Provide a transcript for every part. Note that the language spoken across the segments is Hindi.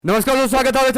नमस्कार दोस्तों, स्वागत है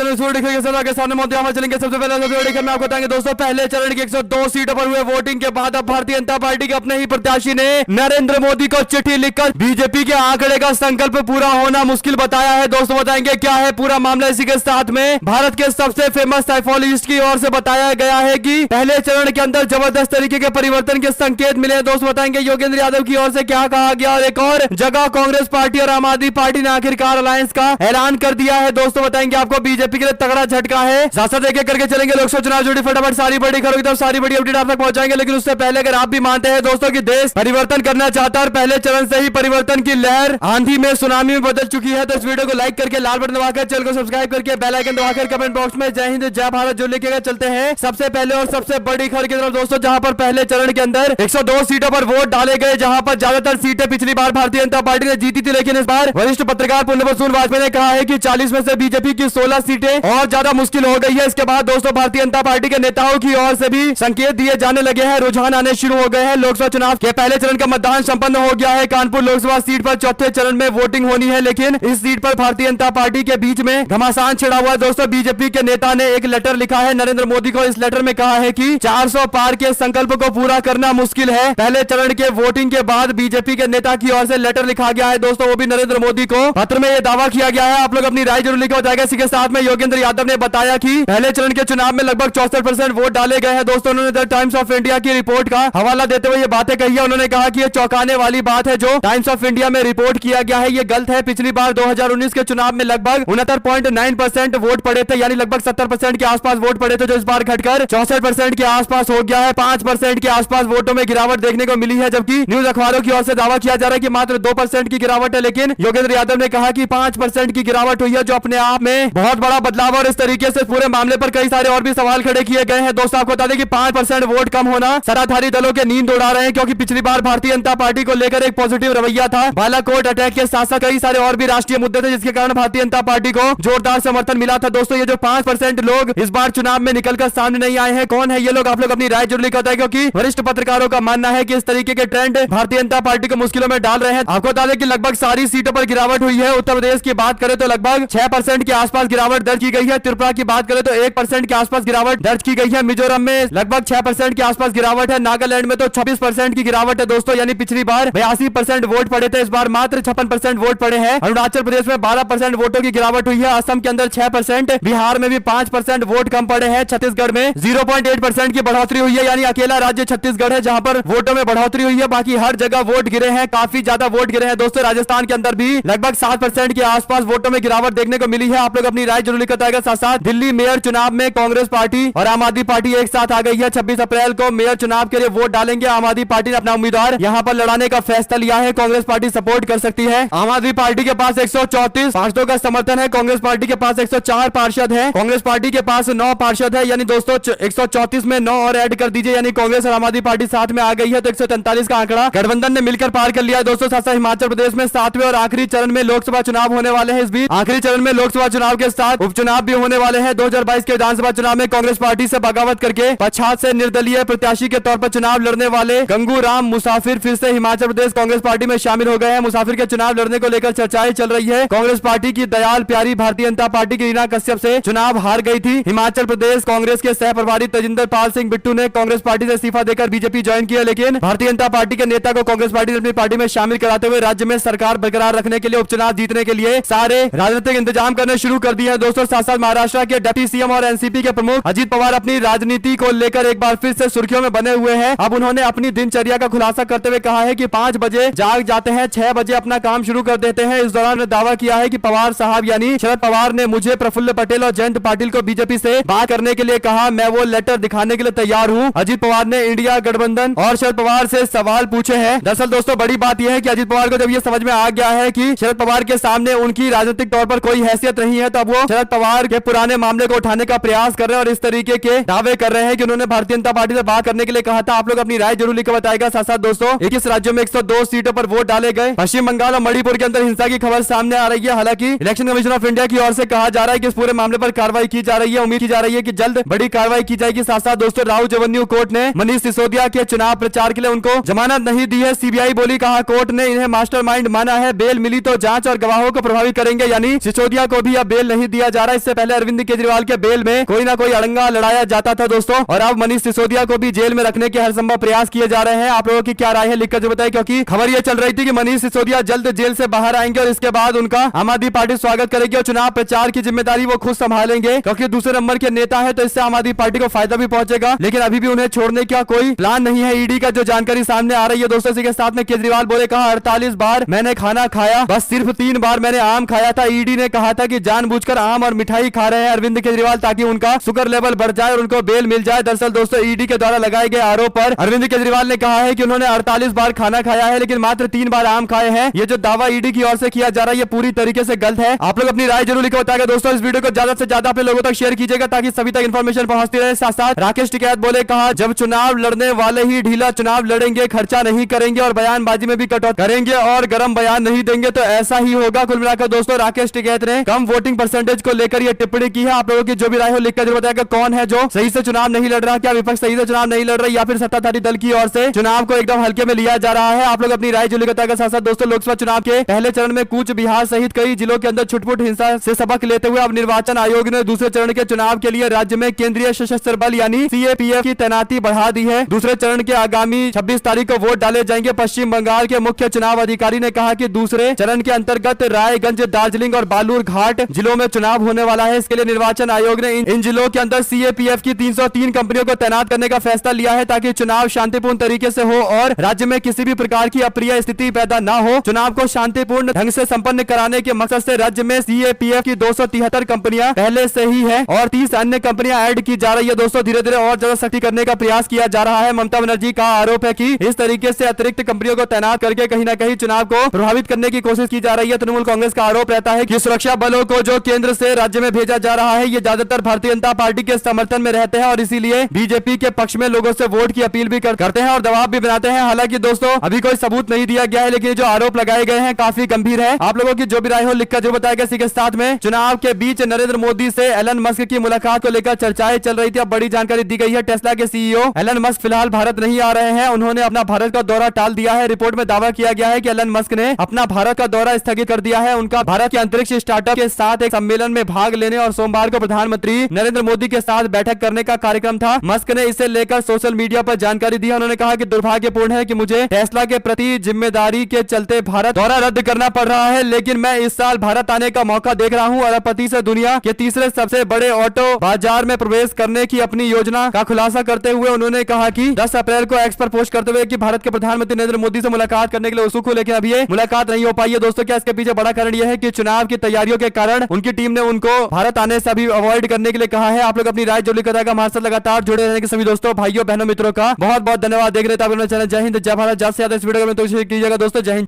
चैनल के सामने मौत यहाँ चलेंगे। सबसे पहले में आपको बताएंगे दोस्तों, पहले चरण की 102 सीटों पर हुए वोटिंग के बाद अब भारतीय जनता पार्टी के अपने ही प्रत्याशी ने नरेंद्र मोदी को चिट्ठी लिखकर बीजेपी के आंकड़े का संकल्प पूरा होना मुश्किल बताया है। दोस्तों बताएंगे क्या है पूरा मामला। इसी के साथ में भारत के सबसे फेमस साइकोलॉजिस्ट की ओर से बताया गया है कि पहले चरण के अंदर जबरदस्त तरीके के परिवर्तन के संकेत मिले हैं। दोस्तों बताएंगे योगेंद्र यादव की ओर से क्या कहा गया और एक और जगह कांग्रेस पार्टी और आम आदमी पार्टी ने आखिरकार अलायंस का ऐलान कर दिया है। दोस्तों बताएंगे आपको बीजेपी के लिए तगड़ा झटका है। साथ साथ एक करके चलेंगे लोकसभा चुनाव जुड़ी फटाफट सारी बड़ी खबरों की तरफ सारी बड़ी अपडेट आप तक पहुंचाएंगे। लेकिन उससे पहले अगर आप भी मानते हैं दोस्तों कि देश परिवर्तन करना चाहता है, पहले चरण से ही परिवर्तन की लहर आंधी में सुनामी में बदल चुकी है, तो इस वीडियो को लाइक करके लाल बटन दबाकर चैनल को सब्सक्राइब करके बेल आइकन दबाकर कमेंट बॉक्स में जय हिंद जय भारत जो लिखेगा। चलते हैं सबसे पहले और सबसे बड़ी खबर की तरफ दोस्तों, जहां पर पहले चरण के अंदर 102 सीटों पर वोट डाले गए, जहां पर ज्यादातर सीटें पिछली बार भारतीय जनता पार्टी ने जीती थी। लेकिन इस बार वरिष्ठ पत्रकार पुण्यबसून वाजपेयी ने कहा है कि 40 में से बीजेपी की 16 सीटें और ज्यादा मुश्किल हो गई है। इसके बाद दोस्तों भारतीय जनता पार्टी के नेताओं की ओर से भी संकेत दिए जाने लगे हैं, रुझान आने शुरू हो गए हैं। लोकसभा चुनाव के पहले चरण का मतदान संपन्न हो गया है। कानपुर लोकसभा सीट पर चौथे चरण में वोटिंग होनी है, लेकिन इस सीट पर भारतीय जनता पार्टी के बीच में घमासान छिड़ा हुआ है। दोस्तों बीजेपी के नेता ने एक लेटर लिखा है नरेंद्र मोदी को। इस लेटर में कहा है कि 400 पार के संकल्प को पूरा करना मुश्किल है। पहले चरण के वोटिंग के बाद बीजेपी के नेता की ओर से लेटर लिखा गया है दोस्तों, वो भी नरेंद्र मोदी को। पत्र में यह दावा किया गया है, आप लोग अपनी राय जरूर लिखकर बताएगा। इसी के साथ में योगेंद्र यादव ने बताया कि पहले चरण के चुनाव में लगभग 64% वोट डाले गए हैं। दोस्तों उन्होंने द टाइम्स ऑफ इंडिया की रिपोर्ट का हवाला देते हुए ये बातें कही है। उन्होंने कहा कि ये चौंकाने वाली बात है जो टाइम्स ऑफ इंडिया में रिपोर्ट किया गया है, ये गलत है। पिछली बार 2019 के चुनाव में लगभग 69.9% वोट पड़े थे, यानी लगभग 70% के आसपास वोट पड़े थे, जो इस बार घटकर 64% के आसपास हो गया है। 5% के आसपास वोटों में गिरावट देखने को मिली है, जबकि न्यूज अखबारों की ओर से दावा किया जा रहा है कि मात्र 2% की गिरावट है। लेकिन योगेंद्र यादव ने कहा कि 5% की गिरावट हुई है, जो अपने आप में बहुत बड़ा बदलाव। और इस तरीके से पूरे मामले पर कई सारे और भी सवाल खड़े किए गए हैं। दोस्तों आपको बता दें कि 5% वोट कम होना सत्ताधारी दलों के नींद उड़ा रहे हैं, क्योंकि पिछली बार भारतीय जनता पार्टी को लेकर एक पॉजिटिव रवैया था। बालाकोट अटैक के साथ साथ कई सारे और भी राष्ट्रीय मुद्दे थे, जिसके कारण भारतीय जनता पार्टी को जोरदार समर्थन मिला था। दोस्तों ये जो 5% लोग इस बार चुनाव में निकलकर सामने नहीं आए हैं, कौन है ये लोग, आप लोग अपनी राय जरूर लिखा है, क्योंकि वरिष्ठ पत्रकारों का मानना है कि इस तरीके के ट्रेंड भारतीय जनता पार्टी को मुश्किलों में डाल रहे हैं। आपको बता दें कि लगभग सारी सीटों पर गिरावट हुई है। उत्तर प्रदेश की बात करें तो लगभग 6% के आसपास गिरावट दर्ज की गई है। त्रिपुरा की बात करें तो 1% के आसपास गिरावट दर्ज की गई है। मिजोरम में लगभग 6% के आसपास गिरावट है। नागालैंड में तो 26% की गिरावट है दोस्तों, यानी पिछली बार 82% वोट पड़े थे, इस बार मात्र 56% वोट पड़े हैं। अरुणाचल प्रदेश में 12% वोटों की गिरावट हुई है। असम के अंदर 6%, बिहार में भी 5% वोट कम पड़े हैं। छत्तीसगढ़ में 0.8% की बढ़ोतरी हुई है, यानी अकेला राज्य छत्तीसगढ़ है जहां पर वोटों में बढ़ोतरी हुई है। बाकी हर जगह वोट गिरे हैं, काफी ज्यादा वोट गिरे हैं दोस्तों। राजस्थान के अंदर भी लगभग 7% के आसपास वोटों में गिरावट देखने को मिली है। आप लोग अपनी राय जरूर लिखकर आएगा। साथ साथ दिल्ली मेयर चुनाव में कांग्रेस पार्टी और आम आदमी पार्टी एक साथ आ गई है। 26 अप्रैल को मेयर चुनाव के लिए वोट डालेंगे। आम आदमी पार्टी ने अपना उम्मीदवार यहां पर लड़ाने का फैसला लिया है। कांग्रेस पार्टी सपोर्ट कर सकती है। आम आदमी पार्टी के पास 134 पार्षदों का समर्थन है। कांग्रेस पार्टी के पास 104 पार्षद है। कांग्रेस पार्टी के पास 9 पार्षद है, यानी दोस्तों 134 में 9 और ऐड कर दीजिए, यानी कांग्रेस और आम आदमी पार्टी साथ में आ गई है, तो 143 का आंकड़ा गठबंधन ने मिलकर पार कर लिया है दोस्तों। साथ साथ हिमाचल प्रदेश में 7वें और आखिरी चरण में लोकसभा चुनाव होने वाले हैं। इस बीच आखिरी चरण में लोकसभा चुनाव के साथ उपचुनाव भी होने वाले हैं। 2022 के विधानसभा चुनाव में कांग्रेस पार्टी से बगावत करके पच्छाद से निर्दलीय प्रत्याशी के तौर पर चुनाव लड़ने वाले गंगू राम मुसाफिर फिर से हिमाचल प्रदेश कांग्रेस पार्टी में शामिल हो गए हैं। मुसाफिर के चुनाव लड़ने को लेकर चर्चाएं चल रही है। कांग्रेस पार्टी की दयाल प्यारी भारतीय जनता पार्टी की रीना कश्यप से चुनाव हार गई थी। हिमाचल प्रदेश कांग्रेस के सह प्रभारी तजिंदर पाल सिंह बिट्टू ने कांग्रेस पार्टी से इस्तीफा देकर बीजेपी ज्वाइन किया, लेकिन भारतीय जनता पार्टी के नेता को कांग्रेस पार्टी ने अपनी पार्टी में शामिल कराते हुए राज्य में सरकार बरकरार रखने के लिए उपचुनाव जीतने के लिए सारे राजनीतिक इंतजाम करने शुरू कर दिए हैं दोस्तों। साथ साथ महाराष्ट्र के डिप्टी सीएम और एनसीपी के प्रमुख अजीत पवार अपनी राजनीति को लेकर एक बार फिर से सुर्खियों में बने हुए हैं। अब उन्होंने अपनी दिनचर्या का खुलासा करते हुए कहा है कि 5 बजे जाग जाते हैं, 6 बजे अपना काम शुरू कर देते हैं। इस दौरान दावा किया है कि पवार साहब यानी शरद पवार ने मुझे, प्रफुल्ल पटेल और जयंत पाटिल को बीजेपी से बात करने के लिए कहा। मैं वो लेटर दिखाने के लिए तैयार हूँ। अजीत पवार ने इंडिया गठबंधन और शरद पवार से सवाल पूछे हैं। दरअसल दोस्तों बड़ी बात यह है कि अजीत पवार को जब ये समझ में आ गया है कि शरद पवार के सामने उनकी राजनीतिक तौर पर कोई हैसियत नहीं है, तब वो शरद पवार के पुराने मामले को उठाने का प्रयास कर रहे हैं और इस तरीके के दावे कर रहे हैं कि उन्होंने भारतीय जनता पार्टी से बात करने के लिए कहा था। आप लोग अपनी राय जरूर लिखकर बताएगा। साथ साथ दोस्तों 21 राज्यों में 102 सीटों पर वोट डाले गए। पश्चिम बंगाल और मणिपुर के अंदर हिंसा की खबर सामने आ रही है। हालांकि इलेक्शन कमीशन ऑफ इंडिया की ओर से कहा जा रहा है कि इस पूरे मामले पर कार्रवाई की जा रही है। उम्मीद की जा रही है कि जल्द बड़ी कार्रवाई की जाएगी। साथ साथ दोस्तों राउज एवेन्यू कोर्ट ने मनीष सिसोदिया के चुनाव प्रचार के लिए उनको जमानत नहीं दी है। सीबीआई बोली, कहा कोर्ट ने इन्हें मास्टरमाइंड माना है। बेल मिली तो जांच और गवाहों को प्रभावित करेंगे, यानी सिसोदिया को भी अब बेल नहीं दिया जा रहा। इससे पहले अरविंद केजरीवाल के बेल में कोई ना कोई अड़ंगा लड़ाया जाता था दोस्तों, और अब मनीष सिसोदिया को भी जेल में रखने के हर संभव प्रयास किए जा रहे हैं। आप लोगों की क्या राय है लिखकर जो बताएं, क्योंकि खबर ये चल रही थी कि मनीष सिसोदिया जल्द जेल से बाहर आएंगे और इसके बाद उनका आम आदमी पार्टी स्वागत करेगी और चुनाव प्रचार की जिम्मेदारी वो खुद संभालेंगे, क्योंकि दूसरे नंबर के नेता है तो इससे आम आदमी पार्टी को फायदा भी पहुंचेगा। लेकिन अभी भी उन्हें छोड़ने का कोई प्लान नहीं है। ईडी का जो जानकारी सामने आ रही है दोस्तों, इसी के साथ में केजरीवाल बोले, कहा 48 बार मैंने खाना खाया, बस सिर्फ 3 बार मैंने आम खाया था। ईडी ने कहा था कि जानबूझकर आम और मिठाई खा रहे हैं अरविंद केजरीवाल ताकि उनका शुगर लेवल बढ़ जाए और उनको बेल मिल जाए। दरअसल दोस्तों ईडी के द्वारा लगाए गए आरोप पर अरविंद केजरीवाल ने कहा है कि उन्होंने 48 बार खाना खाया है लेकिन मात्र 3 बार आम खाए हैं। ये जो दावा ईडी की ओर से किया जा रहा है ये पूरी तरीके से गलत है। आप लोग अपनी राय जरूर लिखो बताएगा दोस्तों। इस वीडियो को ज्यादा से ज्यादा अपने लोगों तक शेयर कीजिएगा ताकि सभी तक इन्फॉर्मेशन पहुंचती रहे। साथ साथ राकेश टिकैत बोले, कहा जब चुनाव लड़ने वाले ही ढीला चुनाव लड़ेंगे, खर्चा नहीं करेंगे और बयानबाजी में भी कटौती करेंगे और गर्म बयान नहीं देंगे तो ऐसा ही होगा। कुल मिलाकर दोस्तों राकेश टिकैत ने कम वोटिंग परसेंटेज को लेकर ये टिप्पणी की है। आप लोगों की जो भी राय हो लिखकर जरूर बताएगा। कौन है जो सही से चुनाव नहीं लड़ रहा, क्या विपक्ष सही से चुनाव नहीं लड़ रहा या फिर सत्ताधारी दल की ओर से चुनाव को एकदम हल्के में लिया जा रहा है? आप लोग अपनी राय जरूर बताएगा। साथ साथ दोस्तों लोकसभा चुनाव के पहले चरण में कूच बिहार सहित कई जिलों के अंदर छुटपुट हिंसा से सबक लेते हुए अब निर्वाचन आयोग ने दूसरे चरण के चुनाव के लिए राज्य में केंद्रीय सशस्त्र बल यानी सीएपीएफ की तैनाती बढ़ा दी है। दूसरे चरण के आगामी 26 तारीख को वोट डाले जाएंगे। पश्चिम बंगाल के मुख्य चुनाव अधिकारी ने कहा कि दूसरे चरण के अंतर्गत रायगंज, दार्जिलिंग और बालूरघाट जिलों में चुनाव होने वाला है। इसके लिए निर्वाचन आयोग ने इन जिलों के अंदर सीएपीएफ की 303 कंपनियों को तैनात करने का फैसला लिया है ताकि चुनाव शांतिपूर्ण तरीके से हो और राज्य में किसी भी प्रकार की अप्रिय स्थिति पैदा न हो। चुनाव को शांतिपूर्ण ढंग से संपन्न कराने के मकसद से राज्य में सीएपीएफ की 273 कंपनियां पहले से ही है और 30 अन्य कंपनियां ऐड की जा रही है। दोस्तों धीरे धीरे और ज्यादा सख्ती करने का प्रयास किया जा रहा है। ममता बनर्जी का आरोप है कि इस तरीके से अतिरिक्त कंपनियों को तैनात करके कहीं न कहीं चुनाव को प्रभावित करने की कोशिश की जा रही है। तृणमूल कांग्रेस का आरोप रहता है कि सुरक्षा बलों को जो केंद्र से राज्य में भेजा जा रहा है ये ज्यादातर भारतीय जनता पार्टी के समर्थन में रहते हैं और इसीलिए बीजेपी के पक्ष में लोगों से वोट की अपील भी करते हैं और दबाव भी बनाते हैं। हालांकि दोस्तों अभी कोई सबूत नहीं दिया गया है लेकिन जो आरोप लगाए गए हैं काफी गंभीर है। आप लोगों की जो भी राय हो लिखकर जो बताया गया। इसी के साथ में चुनाव के बीच नरेंद्र मोदी से एलन मस्क की मुलाकात को लेकर चर्चाएं चल रही थी। अब बड़ी जानकारी दी गई है। टेस्ला के सीईओ एलन मस्क फिलहाल भारत नहीं आ रहे हैं। उन्होंने अपना भारत का दौरा टाल दिया है। रिपोर्ट में दावा किया गया है कि एलन मस्क ने अपना भारत का दौरा स्थगित कर दिया है। उनका भारत के अंतरिक्ष स्टार्टअप के साथ एक सम्मेलन में भाग लेने और सोमवार को प्रधानमंत्री नरेंद्र मोदी के साथ बैठक करने का कार्यक्रम था। मस्क ने इसे लेकर सोशल मीडिया पर जानकारी दी। उन्होंने कहा कि दुर्भाग्यपूर्ण है कि मुझे टेस्ला के प्रति जिम्मेदारी के चलते भारत दौरा रद्द करना पड़ रहा है, लेकिन मैं इस साल भारत आने का मौका देख रहा हूं। अरबपति से दुनिया के तीसरे सबसे बड़े ऑटो बाजार में प्रवेश करने की अपनी योजना का खुलासा करते हुए उन्होंने कहा कि 10 अप्रैल को एक्स पर पोस्ट करते हुए कि भारत के प्रधानमंत्री नरेंद्र मोदी से मुलाकात करने के लिए उत्सुक हूं, लेकिन अभी ये मुलाकात नहीं हो पाई है। दोस्तों क्या इसके पीछे बड़ा कारण यह है कि चुनाव की तैयारियों के कारण उनकी टीम ने उनको भारत आने से अभी अवॉइड करने के लिए कहा है। आप लोग अपनी राय जरूर बताएगा। हमारे साथ लगातार जुड़े रहने के सभी दोस्तों, भाइयों, बहनों, मित्रों का बहुत बहुत धन्यवाद। देख रहे थे आप चैनल। जय हिंद, जय भारत। ज्यादा से ज्यादा इस वीडियो में तो कीजिएगा दोस्तों। जय हिंद।